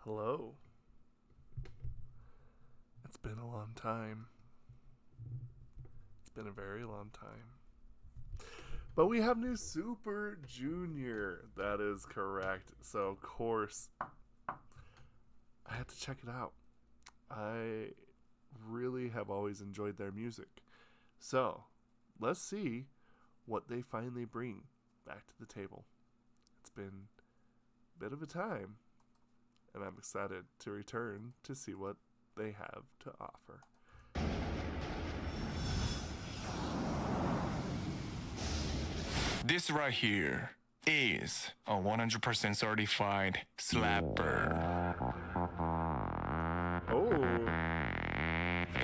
Hello. It's been a long time. It's been a very long time. But we have new Super Junior. That is correct. So, of course, I had to check it out. I really have always enjoyed their music. So, let's see what they finally bring back to the table. It's been a bit of a time, and I'm excited to return to see what they have to offer. This right here is a 100% certified slapper. Oh,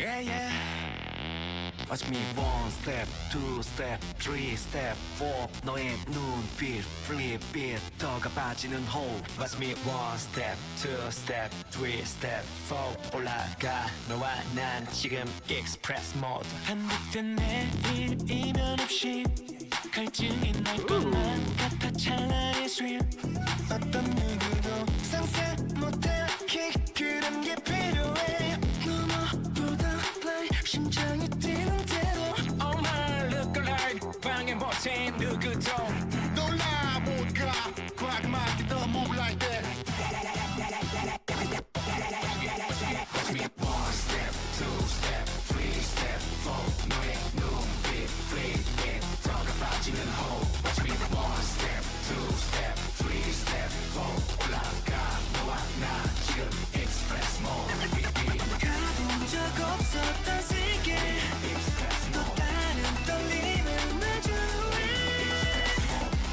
Yeah, yeah. Watch me one step, two step, three step, four. 너의 눈빛, flip it, 더가 빠지는 호흡. Watch me one step, two step, three step, four. 올라가 너와 난 지금 express mode. 반복된 내일이면 없이 갈증이 날 것만 같아 찬란히 swim. 어떤 누구도 상상 못할 kick 그런 게 필요해. 너무보다 like 심장이 뛰는 대로. Oh my look alike 방해 못해 누구도 놀라 못가 과감하게 더 move like that. Watch me one step, two step, three step, four. 너의 눈빛 flip it 더가 빠지는 호흡. Watch me one step, two step, three step, four. 올라가 너와 나 지금 express mode. 가본 적 없었던 세계 또 다른 떨림을 마주해.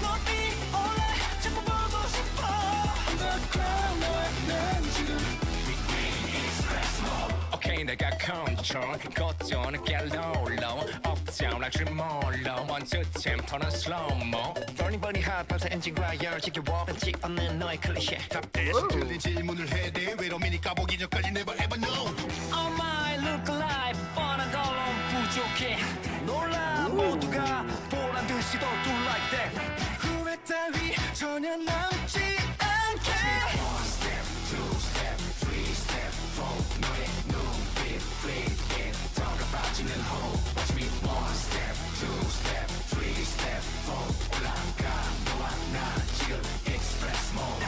높이 올라 자꾸 보고 싶어. Underground 너와 난 지금 Okay, 내가 control 고전을 get low, low Up down like tremolo 원투 템포는 slow-mo Burning burning hot 밤새 엔진과 열 지켜워 벤치 없는 너의 클리셰 답대에서 틀린 질문을 해대 왜 로미니 까보기 전까지 never ever know. Oh my look alive 뻔한 걸로 부족해 놀라 모두가 보란 듯이 더 do like that 후회 따위 전혀 남지 않게 One step, two step, three step, four 너의 눈빛 flip it 더가 빠지는 호흡 Watch me one step, two step, three step, four 올라가 너와 나 지금 express mode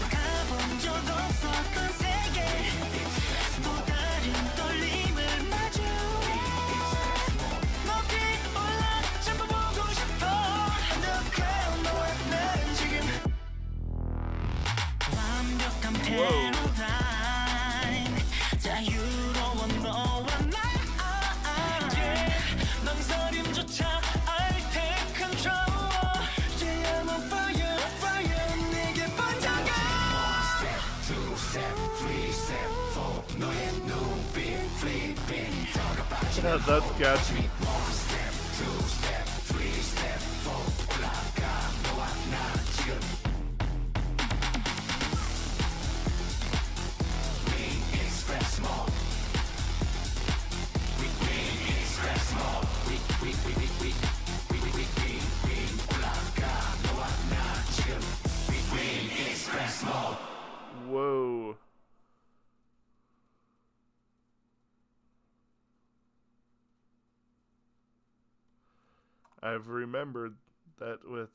가본 적 없었던 세계 또 다른 떨림을 마주해 높이 올라 전부 보고 싶어 Underground 너와 나는 지금 완벽한 패러다임 자유로운 너와 나 yeah. 망설임조차 I take control Yeah I'm on fire, fire 내게 번져가 One step, two step, three step, four 너의 눈빛 flip it 더가 빠지는 that's catchy. One step, two step, three step, four 올라가 너와 나 지금 We express mode We express mode We 올라가 너와 나 지금 We express mode Whoa. I've remembered that with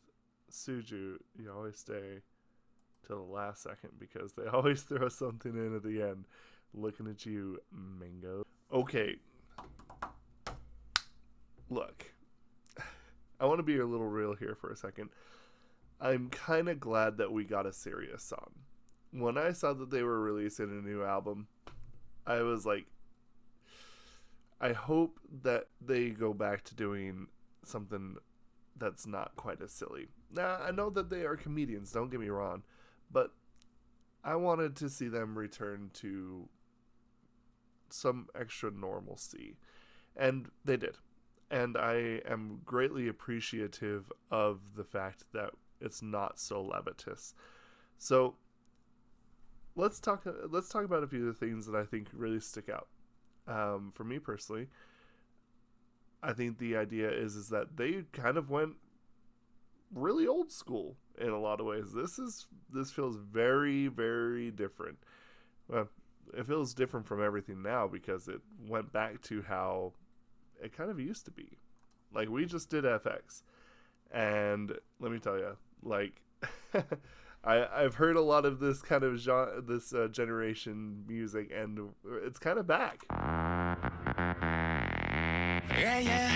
Suju, you always stay till the last second because they always throw something in at the end. Looking at you, Mango. Okay. Look, I want to be a little real here for a second. I'm kind of glad that we got a serious song. When I saw that they were releasing a new album, I was like, I hope that they go back to doing something that's not quite as silly. Now, I know that they are comedians, don't get me wrong, but I wanted to see them return to some extra normalcy. And they did. And I am greatly appreciative of the fact that it's not so levitous. So let's talk about a few of the things that I think really stick out. For me personally, I think the idea is that they kind of went really old school in a lot of ways. This feels very, very different. Well, it feels different from everything now because it went back to how it kind of used to be. Like, we just did FX, and let me tell you, like, I've heard a lot of this kind of generation music, and it's kind of back. Yeah, yeah.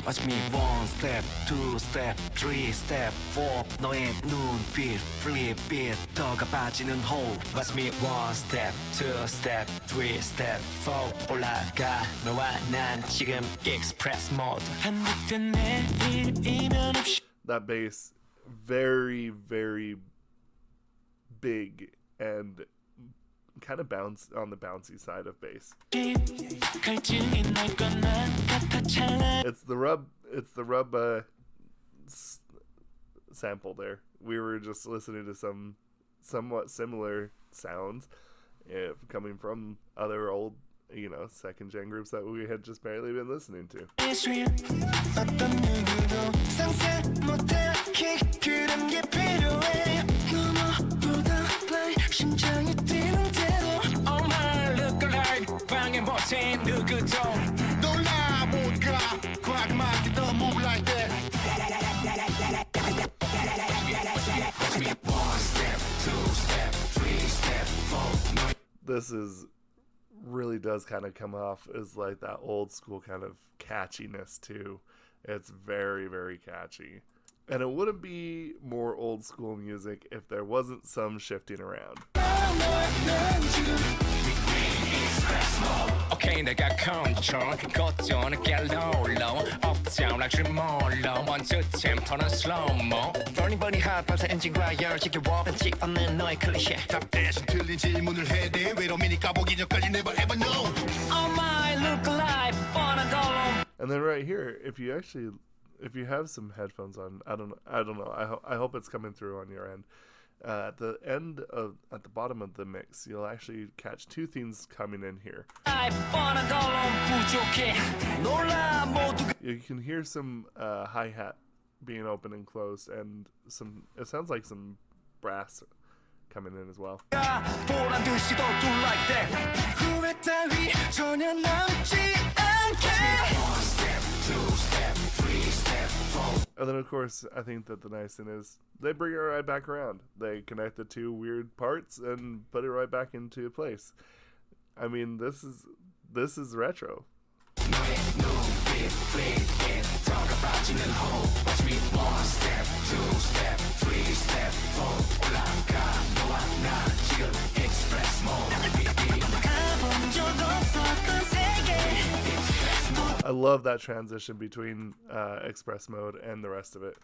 Watch me 1 step, 2 step, 3 step, 4 너의 눈빛, flip it, 더가 빠지는 호흡. Watch me 1 step, 2 step, 3 step, 4 올라가 너와 난 지금 express mode. 반복된 내일이면 없이. That bass, very, very big and kind of bounce on the bouncy side of bass. It's the rub sample there. We were just listening to some somewhat similar sounds coming from other old, second gen groups that we had just barely been listening to. This really does kind of come off as like that old school kind of catchiness too. It's very, very catchy. And it wouldn't be more old school music if there wasn't some shifting around. Okay, 내가 control 그것도 늦게 low uptown like tremolo 먼저 템포는 slow-mo burning hot 밤새 엔진과 열지겨워 벤치 없는 너의 클리셰 답 대신 틀린 질문을 해대 외로움이니 까보기 전까지 never ever know. Oh my look like 뻔한 걸로. And then right here, if you have some headphones on, I don't know. I hope it's coming through on your end. At the bottom of the mix, you'll actually catch two things coming in here. You can hear some hi-hat being open and closed, and it sounds like some brass coming in as well. And then, of course, I think that the nice thing is they bring it right back around. They connect the two weird parts and put it right back into place. I mean, this is retro. I love that transition between express mode and the rest of it.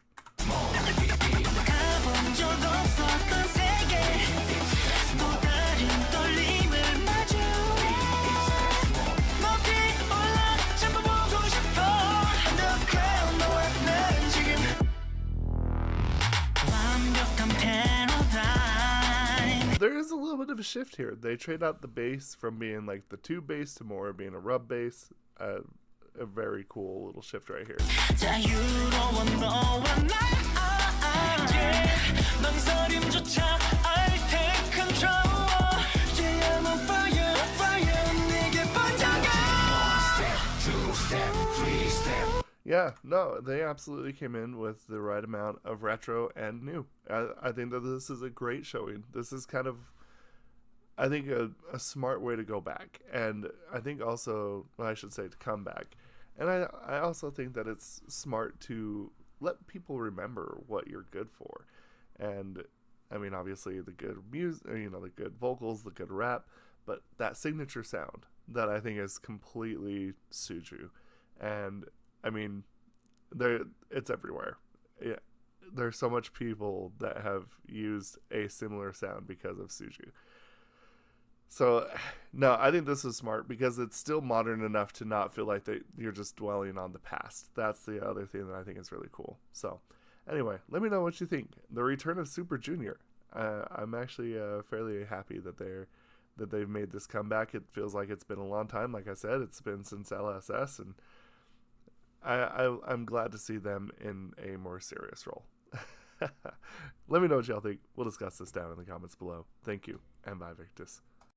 There is a little bit of a shift here. They trade out the bass from being like the tube bass to more being a rub bass. A very cool little shift right here. Yeah, no, they absolutely came in with the right amount of retro and new. I think that this is a great showing. This is kind of, I think, a smart way to go back. And I think also, well, I should say to come back. And I also think that it's smart to let people remember what you're good for. And, I mean, obviously the good music, the good vocals, the good rap, but that signature sound that I think is completely Suju. And, I mean, it's everywhere. Yeah, there's so much people that have used a similar sound because of Suju. So, no, I think this is smart because it's still modern enough to not feel like you're just dwelling on the past. That's the other thing that I think is really cool. So, anyway, let me know what you think. The return of Super Junior. I'm actually fairly happy that they've made this comeback. It feels like it's been a long time. Like I said, it's been since LSS, and I'm glad to see them in a more serious role. Let me know what y'all think. We'll discuss this down in the comments below. Thank you, and bye, Victus.